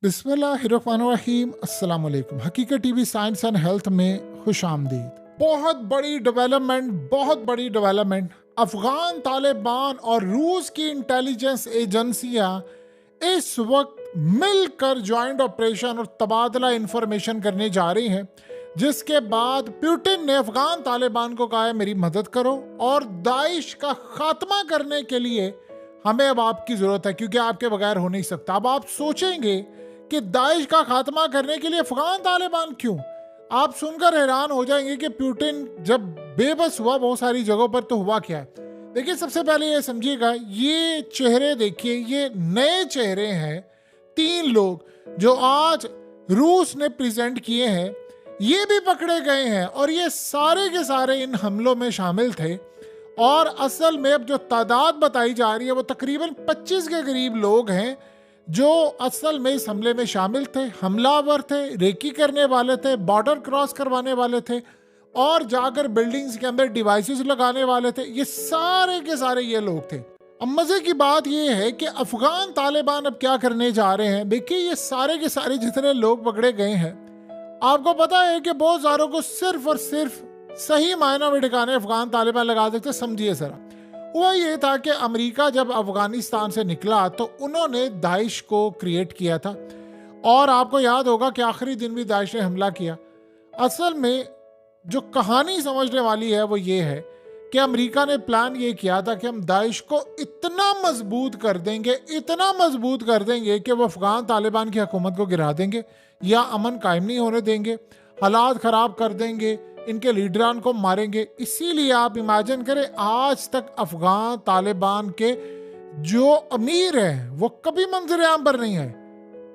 बिस्मिल्लाहिर्रहमानिर्रहीम। अस्सलाम वालेकुम। हकीकत टीवी साइंस एंड हेल्थ में खुश आमदीद। बहुत बड़ी डेवलपमेंट। अफगान तालिबान और रूस की इंटेलिजेंस एजेंसियां इस वक्त मिलकर ज्वाइंट ऑपरेशन और तबादला इंफॉर्मेशन करने जा रही हैं, जिसके बाद पुतिन ने अफगान तालिबान को कहा है मेरी मदद करो और दाइश का खात्मा करने के लिए हमें अब आपकी जरूरत है, क्योंकि आपके बगैर हो नहीं सकता। अब आप सोचेंगे कि दाइश का खात्मा करने के लिए अफगान तालिबान क्यों? आप सुनकर हैरान हो जाएंगे कि पुतिन जब बेबस हुआ बहुत सारी जगहों पर, तो हुआ क्या है। देखिए, सबसे पहले ये समझिएगा, ये चेहरे देखिए, ये नए चेहरे हैं। 3 लोग जो आज रूस ने प्रेजेंट किए हैं, ये भी पकड़े गए हैं और ये सारे के सारे इन हमलों में शामिल थे। और असल में अब जो तादाद बताई जा रही है वो तकरीबन 25 के करीब लोग हैं जो असल में इस हमले में शामिल थे, हमलावर थे, रेकी करने वाले थे, बॉर्डर क्रॉस करवाने वाले थे और जाकर बिल्डिंग्स के अंदर डिवाइसेस लगाने वाले थे। ये सारे के सारे ये लोग थे। अब मजे की बात ये है कि अफगान तालिबान अब क्या करने जा रहे हैं। देखिए, ये सारे के सारे जितने लोग पकड़े गए हैं, आपको पता है कि बहुत सारों को सिर्फ और सिर्फ सही मायनों में ठिकाने अफगान तालिबान लगा देते। समझिए जरा, हुआ ये था कि अमेरिका जब अफगानिस्तान से निकला तो उन्होंने दाइश को क्रिएट किया था और आपको याद होगा कि आखिरी दिन भी दाइश ने हमला किया। असल में जो कहानी समझने वाली है वो ये है कि अमेरिका ने प्लान ये किया था कि हम दाइश को इतना मजबूत कर देंगे कि वो अफगान तालिबान की हुकूमत को गिरा देंगे या अमन कायम नहीं होने देंगे, हालात ख़राब कर देंगे, इनके लीडरान को मारेंगे। इसीलिए आप इमेजिन करें, आज तक अफगान तालिबान के जो अमीर हैं वो कभी मंजर आम पर नहीं है।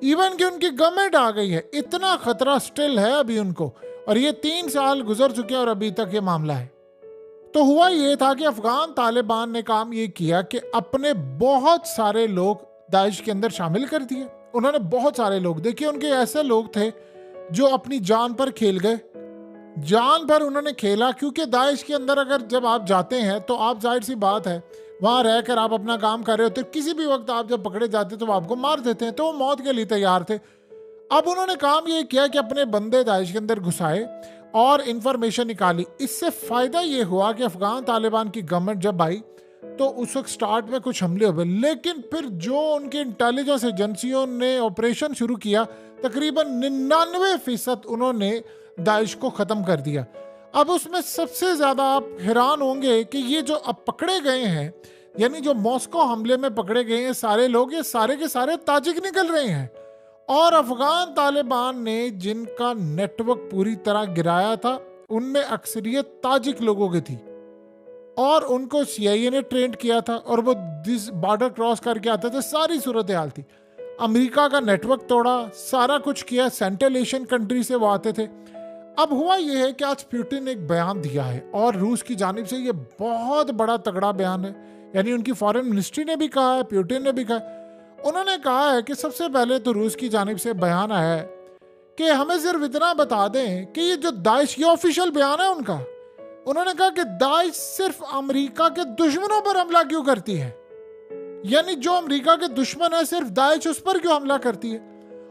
इवन कि उनकी गवर्नमेंट आ गई है, इतना खतरा स्टिल है अभी उनको। और ये 3 साल गुजर चुके और अभी तक ये मामला है। तो हुआ ये था कि अफगान तालिबान ने काम ये किया कि अपने बहुत सारे लोग दाइश के अंदर शामिल कर दिए। उन्होंने बहुत सारे लोग, देखिए, उनके ऐसे लोग थे जो अपनी जान पर खेल गए, जान पर उन्होंने खेला। क्योंकि दाइश के अंदर अगर जब आप जाते हैं तो आप, जाहिर सी बात है, वहां रहकर आप अपना काम कर रहे होते, किसी भी वक्त आप जब पकड़े जाते तो आपको मार देते हैं। तो वो मौत के लिए तैयार थे। अब उन्होंने काम ये किया कि अपने बंदे दाइश के अंदर घुसाए और इंफॉर्मेशन निकाली। इससे फायदा ये हुआ कि अफगान तालिबान की गवर्नमेंट जब आई तो उस वक्त स्टार्ट में कुछ हमले हुए, लेकिन फिर जो उनकी इंटेलिजेंस एजेंसियों ने ऑपरेशन शुरू किया, तकरीबन 99% उन्होंने दाइश को खत्म कर दिया। अब उसमें सबसे ज्यादा आप हैरान होंगे कि ये जो अब पकड़े गए हैं, यानी जो मॉस्को हमले में पकड़े गए हैं सारे लोग, ये सारे के सारे ताजिक निकल रहे हैं। और अफगान तालिबान ने जिनका नेटवर्क पूरी तरह गिराया था, उनमें अक्सरियत ताजिक लोगों की थी और उनको CIA ने ट्रेंड किया था और वो बॉर्डर क्रॉस करके आते थे। सारी सूरत हाल थी। अमेरिका का नेटवर्क तोड़ा, सारा कुछ किया, सेंट्रल एशियन कंट्री से वो आते थे। अब हुआ यह है कि आज पुतिन ने एक बयान दिया है और रूस की जानिब से ये बहुत बड़ा तगड़ा बयान है। यानी उनकी फॉरेन मिनिस्ट्री ने भी कहा है, पुतिन ने भी कहा है। उन्होंने कहा है कि सबसे पहले तो रूस की जानिब से बयान आया है कि हमें सिर्फ इतना बता दें कि ये जो दाइश, ये ऑफिशियल बयान है उनका, उन्होंने कहा कि दाइश सिर्फ अमेरिका के दुश्मनों पर हमला क्यों करती है, यानी जो अमेरिका के दुश्मन है सिर्फ दाइश उस पर क्यों हमला करती है।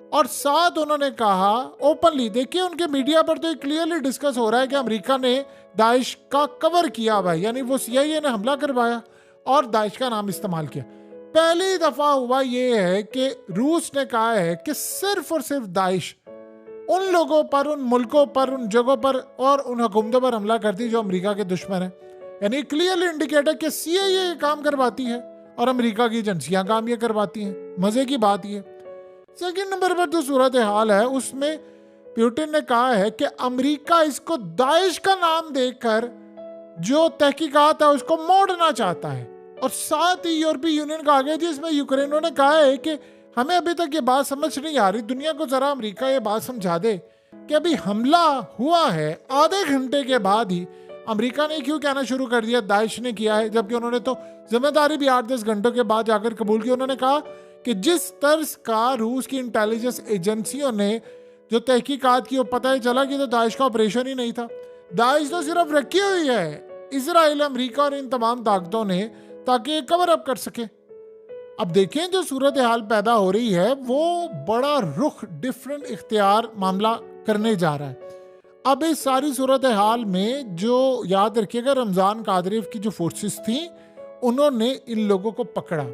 और साथ उन्होंने कहा ओपनली, देखिए उनके मीडिया पर तो क्लियरली डिस्कस हो रहा है कि अमेरिका ने दाइश का कवर किया हुआ है, यानी वो CIA ने हमला करवाया और दाइश का नाम इस्तेमाल किया। पहली दफा हुआ ये है कि रूस ने कहा है कि सिर्फ और सिर्फ दाइश उन लोगों पर, उन मुल्कों पर, उन जगहों पर और उन हुकूमतों पर हमला करती है जो अमेरिका के दुश्मन है। यानी क्लियरली इंडिकेट है कि CIA काम करवाती है और अमेरिका की एजेंसियां काम ये करवाती हैं। मजे की बात ये। सेकंड नंबर पर जो सूरत हाल है उसमें पुतिन ने कहा है कि अमेरिका इसको दाइश का नाम देकर जो तहकीकात है उसको मोड़ना चाहता है। और साथ ही यूरोपीय यूनियन का आगे जिसमें यूक्रेन ने कहा है कि हमें अभी तक ये बात समझ नहीं आ रही, दुनिया को जरा अमेरिका ये बात समझा दे कि अभी हमला हुआ है, आधे घंटे के बाद ही अमेरिका ने क्यों कहना शुरू कर दिया दाइश ने किया है, जबकि उन्होंने तो जिम्मेदारी भी 8-10 घंटों के बाद जाकर कबूल की। उन्होंने कहा कि जिस तर्ज का रूस की इंटेलिजेंस एजेंसियों ने जो तहकीकात की, वो पता ही चला कि तो दाइश का ऑपरेशन ही नहीं था। दाइश तो सिर्फ रखी हुई है इजराइल, अमेरिका और इन तमाम ताकतों ने, ताकि कवर अप कर सके। अब देखें जो सूरत हाल पैदा हो रही है वो बड़ा रुख डिफरेंट इख्तियार मामला करने जा रहा है। अब इस सारी सूरत हाल में जो याद रखिएगा, रमज़ान कादरी की जो फोर्सेस थी उन्होंने इन लोगों को पकड़ा,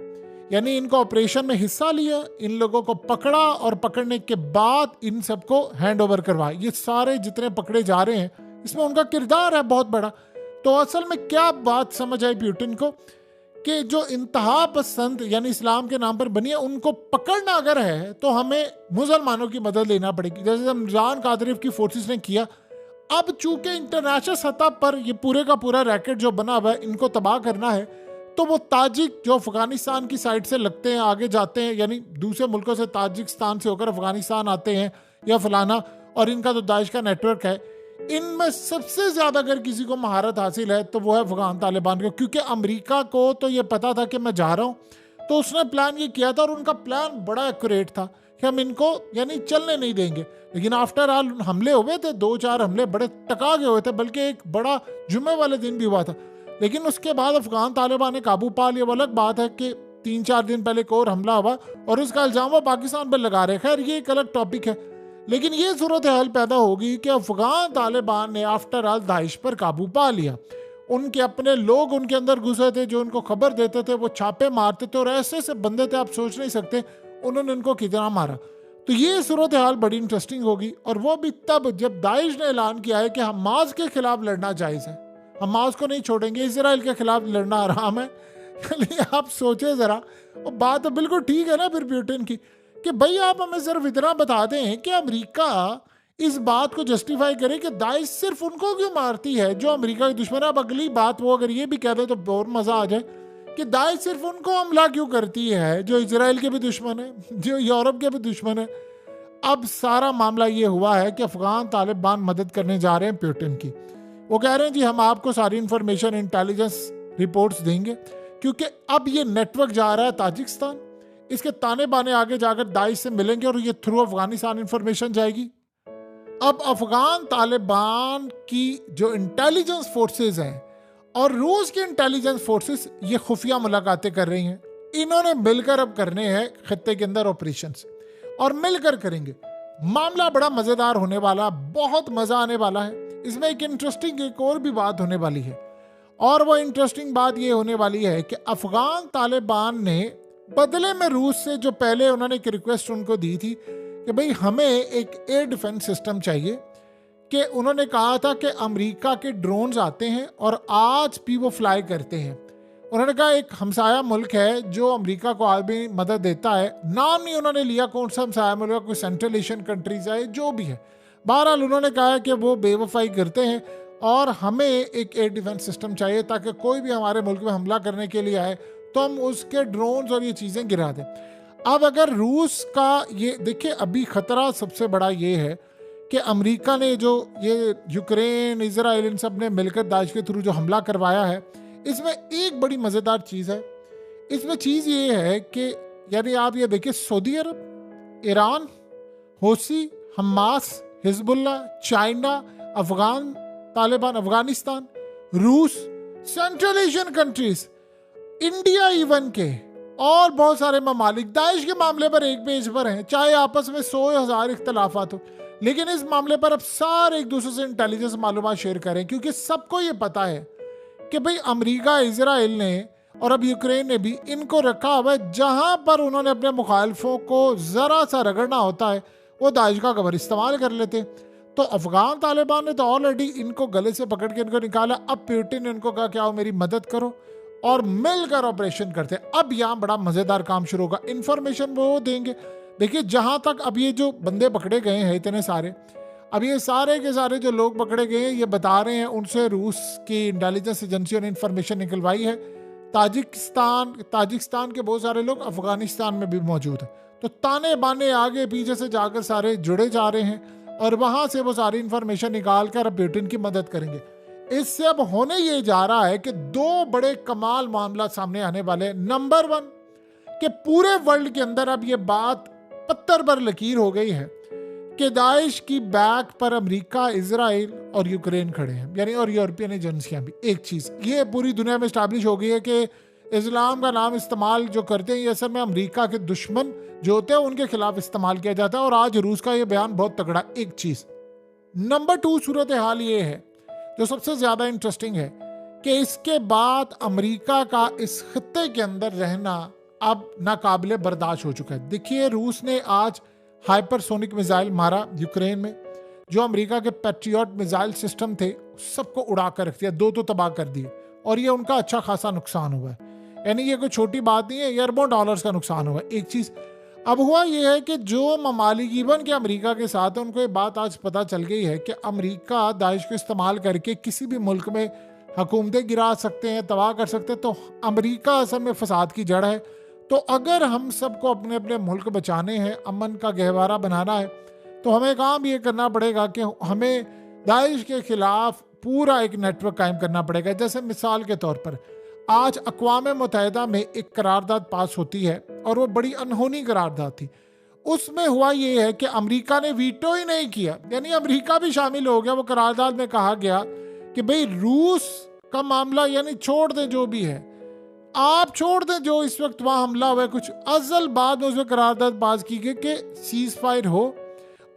यानी इनको ऑपरेशन में हिस्सा लिया, इन लोगों को पकड़ा और पकड़ने के बाद इन सबको हैंड ओवर करवाया। ये सारे जितने पकड़े जा रहे हैं इसमें उनका किरदार है बहुत बड़ा। तो असल में क्या बात समझ आई पुतिन को कि जो इंतहा पसंद यानी इस्लाम के नाम पर बनी है उनको पकड़ना अगर है तो हमें मुसलमानों की मदद लेना पड़ेगी, जैसे रमजान कादरी की फोर्सेस ने किया। अब चूंकि इंटरनेशनल सतह पर ये पूरे का पूरा रैकेट जो बना हुआ है इनको तबाह करना है, तो वो ताजिक जो अफगानिस्तान की साइड से लगते हैं आगे जाते हैं, यानी दूसरे मुल्कों से ताजिकिस्तान से होकर अफगानिस्तान आते हैं या फलाना, और इनका तो दाइश का नेटवर्क है। इनमें सबसे ज्यादा अगर किसी को महारत हासिल है तो वो है अफगान तालिबान को, क्योंकि अमेरिका को तो ये पता था कि मैं जा रहा हूँ, तो उसने प्लान ये किया था और उनका प्लान बड़ा एक्यूरेट था कि हम इनको यानी चलने नहीं देंगे। लेकिन आफ्टर ऑल हमले हुए थे, 2-4 हमले बड़े टका गए हुए थे, बल्कि एक बड़ा जुम्मे वाले दिन भी हुआ था। लेकिन उसके बाद अफगान तालिबान ने काबू पा लिया। वो अलग बात है कि 3-4 दिन पहले एक और हमला हुआ और उसका इल्जाम वो पाकिस्तान पर लगा रहे। खैर ये एक अलग टॉपिक है, लेकिन ये सूरत हाल पैदा होगी कि अफगान तालिबान ने आफ्टर ऑल दाइश पर काबू पा लिया। उनके अपने लोग उनके अंदर घुसे थे जो उनको खबर देते थे, वो छापे मारते थे और ऐसे ऐसे बंदे थे आप सोच नहीं सकते उन्होंने उनको कितना मारा। तो ये सूरत हाल बड़ी इंटरेस्टिंग होगी, और वो भी तब जब दाइश ने ऐलान किया है कि हमास के खिलाफ लड़ना जायज़ है, हमास को नहीं छोड़ेंगे, इजराइल के खिलाफ लड़ना आराम है। आप सोचे जरा, वो बात तो बिल्कुल ठीक है ना फिर पुतिन की कि भाई आप हमें सिर्फ इतना बता दें कि अमेरिका इस बात को जस्टिफाई करे कि दाइश सिर्फ उनको क्यों मारती है जो अमेरिका के दुश्मन है। अब अगली बात वो अगर ये भी कह दे तो और मजा आ जाए कि दाइश सिर्फ उनको हमला क्यों करती है जो इजराइल के भी दुश्मन है, जो यूरोप के भी दुश्मन है। अब सारा मामला ये हुआ है कि अफगान तालिबान मदद करने जा रहे हैं पुतिन की। वो कह रहे हैं जी हम आपको सारी इंफॉर्मेशन इंटेलिजेंस रिपोर्ट्स देंगे, क्योंकि अब ये नेटवर्क जा रहा है ताजिकिस्तान, इसके ताने बाने आगे जाकर दाइश से मिलेंगे और ये थ्रू अफगानिस्तान इंफॉर्मेशन जाएगी। अब अफगान तालिबान की जो इंटेलिजेंस फोर्सेस हैं और रूस की इंटेलिजेंस फोर्सेस ये खुफिया मुलाकातें कर रही हैं। इन्होंने मिलकर अब करने हैं खत्ते के अंदर ऑपरेशंस, और मिलकर करेंगे। मामला बड़ा मजेदार होने वाला, बहुत मजा आने वाला है। इसमें एक इंटरेस्टिंग एक और भी बात होने वाली है, और वो इंटरेस्टिंग बात ये होने वाली है कि अफगान तालिबान ने बदले में रूस से जो पहले उन्होंने एक रिक्वेस्ट उनको दी थी कि भाई हमें एक एयर डिफेंस सिस्टम चाहिए, कि उन्होंने कहा था कि अमेरिका के ड्रोन्स आते हैं और आज भी वो फ्लाई करते हैं। उन्होंने कहा एक हमसाया मुल्क है जो अमेरिका को आज भी मदद देता है, नाम नहीं उन्होंने लिया कौन सा हमसाया मुल्क, कोई सेंट्रल एशियन कंट्रीज है जो भी है। बहरहाल उन्होंने कहा कि वो बेवफाई करते हैं और हमें एक एयर डिफेंस सिस्टम चाहिए ताकि कोई भी हमारे मुल्क में हमला करने के लिए आए तो हम उसके ड्रोन्स और ये चीज़ें गिरा दें। अब अगर रूस का ये देखिए, अभी खतरा सबसे बड़ा ये है कि अमेरिका ने जो ये यूक्रेन इजराइल इन सब ने मिलकर दाइश के थ्रू जो हमला करवाया है, इसमें एक बड़ी मज़ेदार चीज़ है। इसमें चीज़ ये है कि यानी आप ये देखिए, Saudi Arab, Iran, Houthi, Hamas, Hezbollah, China, Afghan Taliban, Afghanistan, रूस, central Asian countries, India even के और बहुत सारे ममालिक दाइश के मामले पर एक पेज पर हैं, चाहे आपस में 100,000 इख्तलाफात हो, लेकिन इस मामले पर अब सारे एक दूसरे से इंटेलिजेंस मालूमात शेयर करें, क्योंकि सबको ये पता है कि भाई अमेरिका, इजराइल ने और अब यूक्रेन ने भी इनको रखा हुआ है, जहां पर उन्होंने अपने मुखालफों को जरा सा रगड़ना होता है वो दाइश का कवर इस्तेमाल कर लेते। तो अफगान तालिबान ने तो ऑलरेडी इनको गले से पकड़ के इनको निकाला। अब पुतिन ने इनको कहा कि आओ मेरी मदद करो और मिलकर ऑपरेशन करते। अब यहाँ बड़ा मजेदार काम शुरू होगा। इंफॉर्मेशन वो देंगे। देखिए जहां तक अब ये जो बंदे पकड़े गए हैं इतने सारे, अब ये सारे के सारे जो लोग पकड़े गए हैं ये बता रहे हैं उनसे रूस की इंटेलिजेंस एजेंसियों ने इंफॉर्मेशन निकलवाई है। ताजिकिस्तान के बहुत सारे लोग अफगानिस्तान में भी मौजूद हैं। तो ताने बाने आगे पीछे से जाकर सारे जुड़े जा रहे हैं और वहां से वो सारी इंफॉर्मेशन निकाल कर अब पुतिन की मदद करेंगे। इससे अब होने ये जा रहा है कि दो बड़े कमाल मामला सामने आने वाले हैं। नंबर 1 कि पूरे वर्ल्ड के अंदर अब ये बात पत्थर पर लकीर हो गई है कि दाइश की बैक पर अमेरिका, इजराइल और यूक्रेन खड़े हैं, यानी और यूरोपियन एजेंसियां भी। एक चीज ये पूरी दुनिया में स्टैब्लिश हो गई है कि इस्लाम का नाम इस्तेमाल जो करते हैं ये असल में अमेरिका के दुश्मन जो होते हैं उनके खिलाफ इस्तेमाल किया जाता है। और आज रूस का ये बयान बहुत तगड़ा। एक चीज नंबर 2 सूरत हाल ये है जो सबसे ज्यादा इंटरेस्टिंग है कि इसके बाद अमेरिका का इस खित्ते के अंदर रहना अब नाकाबिले बर्दाश्त हो चुका है। देखिए रूस ने आज हाइपरसोनिक मिसाइल मारा यूक्रेन में, जो अमेरिका के पैट्रियट मिसाइल सिस्टम थे सबको उड़ा कर रख दिया, 2 तो तबाह कर दिए और ये उनका अच्छा खासा नुकसान हुआ है। यानी ये कोई छोटी बात नहीं है, ये अरबों डॉलर्स का नुकसान हुआ है। एक चीज अब हुआ ये है कि जो ममालिक इवन के अमेरिका के साथ है उनको ये बात आज पता चल गई है कि अमेरिका दाइश को इस्तेमाल करके किसी भी मुल्क में हुकूमतें गिरा सकते हैं, तबाह कर सकते हैं। तो अमेरिका असल में फसाद की जड़ है। तो अगर हम सबको अपने अपने मुल्क बचाने हैं, अमन का गहवारा बनाना है, तो हमें काम ये करना पड़ेगा कि हमें दाइश के खिलाफ पूरा एक नेटवर्क कायम करना पड़ेगा। जैसे मिसाल के तौर पर आज अक़वाम मुत्तहिदा में एक करारदाद पास होती है और वो बड़ी अनहोनी करारदाद थी। उसमें हुआ ये है कि अमेरिका ने वीटो ही नहीं किया, यानी अमेरिका भी शामिल हो गया। वो करारदाद में कहा गया कि भाई रूस का मामला यानी छोड़ दें, जो भी है आप छोड़ दें, जो इस वक्त वहाँ हमला हुआ है कुछ अज़ल बाद में उसमें करारदाद पास की गई कि सीज फायर हो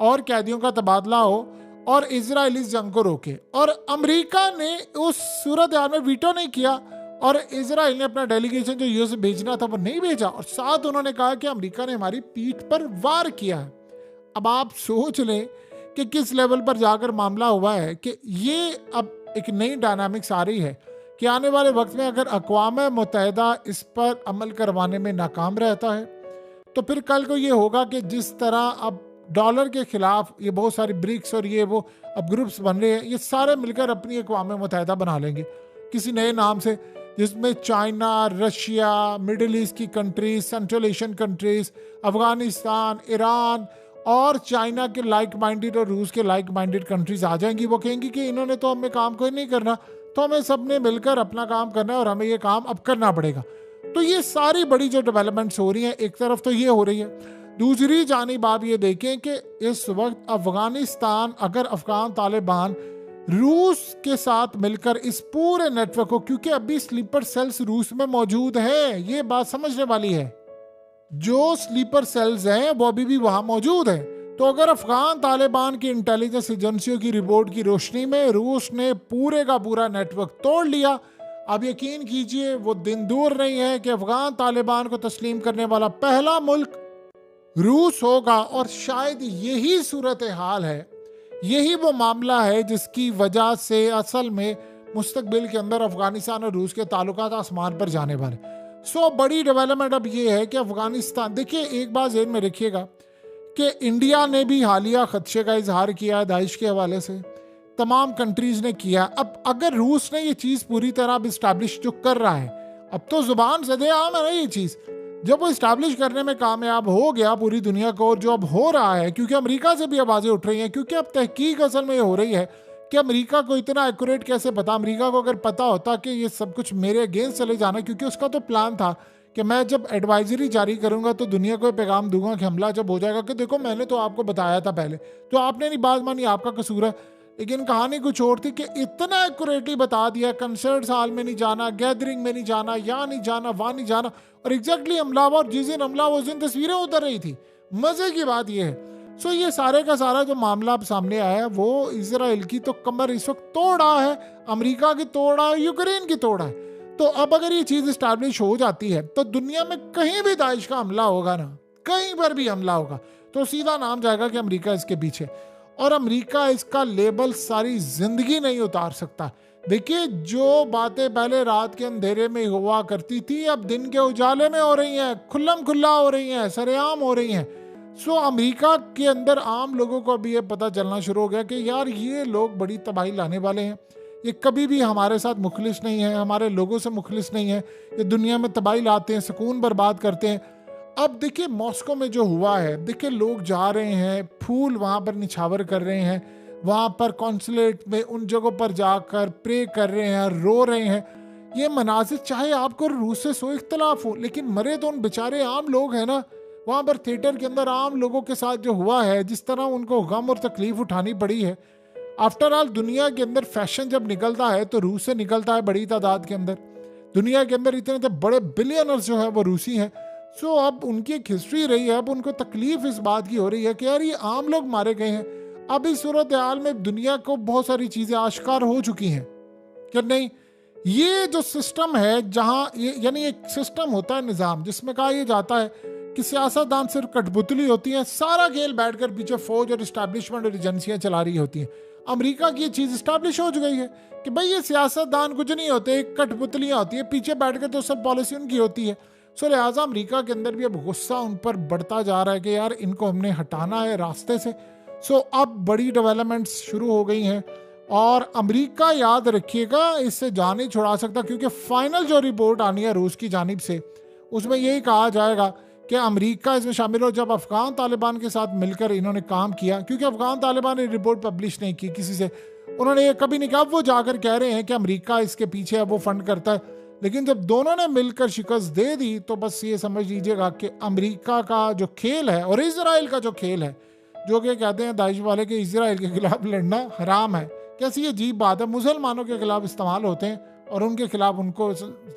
और कैदियों का तबादला हो और इजराइल इस जंग को रोके। और अमेरिका ने उस सूरत हाल में वीटो नहीं किया और इजराइल ने अपना डेलीगेशन जो यूएस भेजना था वो नहीं भेजा और साथ उन्होंने कहा कि अमेरिका ने हमारी पीठ पर वार किया है। अब आप सोच लें कि किस लेवल पर जाकर मामला हुआ है कि ये अब एक नई डायनामिक्स आ रही है कि आने वाले वक्त में अगर अक़वाम मुत्तहिदा इस पर अमल करवाने में नाकाम रहता है तो फिर कल को ये होगा कि जिस तरह अब डॉलर के खिलाफ ये बहुत सारी ब्रिक्स और ये वो अब ग्रुप्स बन रहे हैं, ये सारे मिलकर अपनी अक़वाम मुत्तहिदा बना लेंगे किसी नए नाम से, जिसमें चाइना, रशिया, मिडिल ईस्ट की countries, central Asian countries, Afghanistan, Iran और चाइना के लाइक माइंडेड और रूस के लाइक माइंडेड कंट्रीज आ जाएंगी। वो कहेंगी कि इन्होंने तो हमें काम कोई नहीं करना, तो हमें सबने मिलकर अपना काम करना है और हमें ये काम अब करना पड़ेगा। तो ये सारी बड़ी जो डेवलपमेंट्स हो रही हैं, एक तरफ तो ये हो रही है, दूसरी जानिब आप ये देखें कि इस वक्त अफगानिस्तान अगर अफगान तालिबान रूस के साथ मिलकर इस पूरे नेटवर्क को, क्योंकि अभी स्लीपर सेल्स रूस में मौजूद है, ये बात समझने वाली है, जो स्लीपर सेल्स हैं वो अभी भी वहां मौजूद है। तो अगर अफगान तालिबान की इंटेलिजेंस एजेंसियों की रिपोर्ट की रोशनी में रूस ने पूरे का पूरा नेटवर्क तोड़ लिया, अब यकीन कीजिए वो दिन दूर नहीं है कि अफगान तालिबान को तस्लीम करने वाला पहला मुल्क रूस होगा। और शायद यही सूरत हाल है, यही वो मामला है जिसकी वजह से असल में मुस्तकबिल के अंदर अफगानिस्तान और रूस के ताल्लुकात आसमान पर जाने वाले। सो बड़ी डेवलपमेंट अब ये है कि अफगानिस्तान, देखिए एक बात ज़हन में रखिएगा कि इंडिया ने भी हालिया खदशे का इजहार किया है दाइश के हवाले से, तमाम कंट्रीज ने किया। अब अगर रूस ने ये चीज़ पूरी तरह इस्टेब्लिश जो कर रहा है, अब तो जुबान सदे आम है ना ये चीज़, जब वो इस्टेब्लिश करने में कामयाब हो गया पूरी दुनिया को, और जो अब हो रहा है, क्योंकि अमेरिका से भी आवाज़ें उठ रही हैं, क्योंकि अब तहकीक असल में ये हो रही है कि अमेरिका को इतना एक्यूरेट कैसे पता, अमेरिका को अगर पता होता कि ये सब कुछ मेरे अगेंस्ट चले जाना, क्योंकि उसका तो प्लान था कि मैं जब एडवाइजरी जारी करूंगा तो दुनिया को पैगाम दूंगा कि हमला जब हो जाएगा कि देखो मैंने तो आपको बताया था पहले, तो आपने नहीं बात मानी, आपका कसूर है। लेकिन कहानी कुछ और थी कि इतना एक्यूरेटली बता दिया, कंसर्ट हॉल में नहीं जाना, गैदरिंग में नहीं जाना, यहाँ नहीं जाना, वहाँ नहीं जाना, और एग्जैक्टली हमला हुआ, और जिस दिन हमला हुआ उस दिन तस्वीरें उतर रही थी। मजे की बात यह है। सो ये सारे का सारा जो मामला अब सामने आया है वो इजराइल की तो कमर इस वक्त तोड़ा है, अमेरिका की तोड़ा है, यूक्रेन की तोड़ा है। तो अब अगर ये चीज़ इस्टेब्लिश हो जाती है तो दुनिया में कहीं भी दाइश का हमला होगा ना, कहीं पर भी हमला होगा तो सीधा नाम जाएगा कि अमेरिका इसके पीछे, और अमेरिका इसका लेबल सारी जिंदगी नहीं उतार सकता। देखिए जो बातें पहले रात के अंधेरे में हुआ करती थी अब दिन के उजाले में हो रही हैं, खुल्लम खुल्ला हो रही हैं, सरेआम हो रही हैं। सो अमेरिका के अंदर आम लोगों को अभी ये पता चलना शुरू हो गया कि यार ये लोग बड़ी तबाही लाने वाले हैं, ये कभी भी हमारे साथ मुखलिस नहीं है, हमारे लोगों से मुखलिस नहीं है, ये दुनिया में तबाही लाते हैं, सुकून बर्बाद करते हैं। अब देखिए मॉस्को में जो हुआ है, देखिए लोग जा रहे हैं, फूल वहाँ पर निछावर कर रहे हैं, वहाँ पर कॉन्सुलेट में उन जगहों पर जाकर प्रे कर रहे हैं, रो रहे हैं। ये मनाजिर चाहे आपको रूस से सो इख्तलाफ हो, लेकिन मरे तो उन बेचारे आम लोग हैं ना। वहाँ पर थिएटर के अंदर आम लोगों के साथ जो हुआ है, जिस तरह उनको गम और तकलीफ उठानी पड़ी है। आफ्टर ऑल दुनिया के अंदर फैशन जब निकलता है तो रूस से निकलता है बड़ी तादाद के अंदर, दुनिया के अंदर इतने बड़े बिलियनर्स जो है वो रूसी हैं। सो अब उनकी एक हिस्ट्री रही है, अब उनको तकलीफ इस बात की हो रही है कि यार ये आम लोग मारे गए हैं। अब इस सूरत हाल में दुनिया को बहुत सारी चीज़ें आश्कार हो चुकी हैं कि नहीं, ये जो सिस्टम है जहाँ यानी एक सिस्टम होता है, निज़ाम, जिसमें कहा यह जाता है कि सियासतदान सिर्फ कठपुतली होती है, सारा खेल बैठकर पीछे फौज और इस्टेब्लिशमेंट और एजेंसियां चला रही होती हैं। अमेरिका की ये चीज़ इस्टेब्लिश हो चुकी है कि भाई ये सियासतदान कुछ नहीं होते, कठपुतलियाँ होती है, पीछे बैठकर तो सब पॉलिसी उनकी होती है। सो लिहाजा अमेरिका के अंदर भी अब गुस्सा उन पर बढ़ता जा रहा है कि यार इनको हमने हटाना है रास्ते से। सो अब बड़ी डेवलपमेंट्स शुरू हो गई हैं और अमेरिका, याद रखिएगा, इससे जान नहीं छुड़ा सकता, क्योंकि फाइनल जो रिपोर्ट आनी है रूस की जानिब से उसमें यही कहा जाएगा कि अमेरिका इसमें शामिल हो। जब अफगान तालिबान के साथ मिलकर इन्होंने काम किया, क्योंकि अफगान तालिबान ने रिपोर्ट पब्लिश नहीं की किसी से, उन्होंने ये कभी नहीं कहा, वो जाकर कह रहे हैं कि अमेरिका इसके पीछे है, वो फंड करता है। लेकिन जब दोनों ने मिलकर शिकस्त दे दी तो बस ये समझ लीजिएगा कि अमेरिका का जो खेल है और इजराइल का जो खेल है, जो कि कहते हैं दाइश वाले कि इजराइल के खिलाफ लड़ना हराम है, कैसी अजीब बात है, मुसलमानों के खिलाफ इस्तेमाल होते हैं और उनके खिलाफ उनको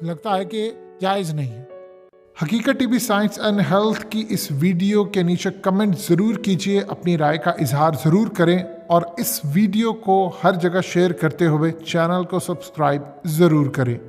लगता है कि जायज़ नहीं है। हकीकत टीवी साइंस एंड हेल्थ की इस वीडियो के नीचे कमेंट ज़रूर कीजिए, अपनी राय का इजहार ज़रूर करें और इस वीडियो को हर जगह शेयर करते हुए चैनल को सब्सक्राइब ज़रूर करें।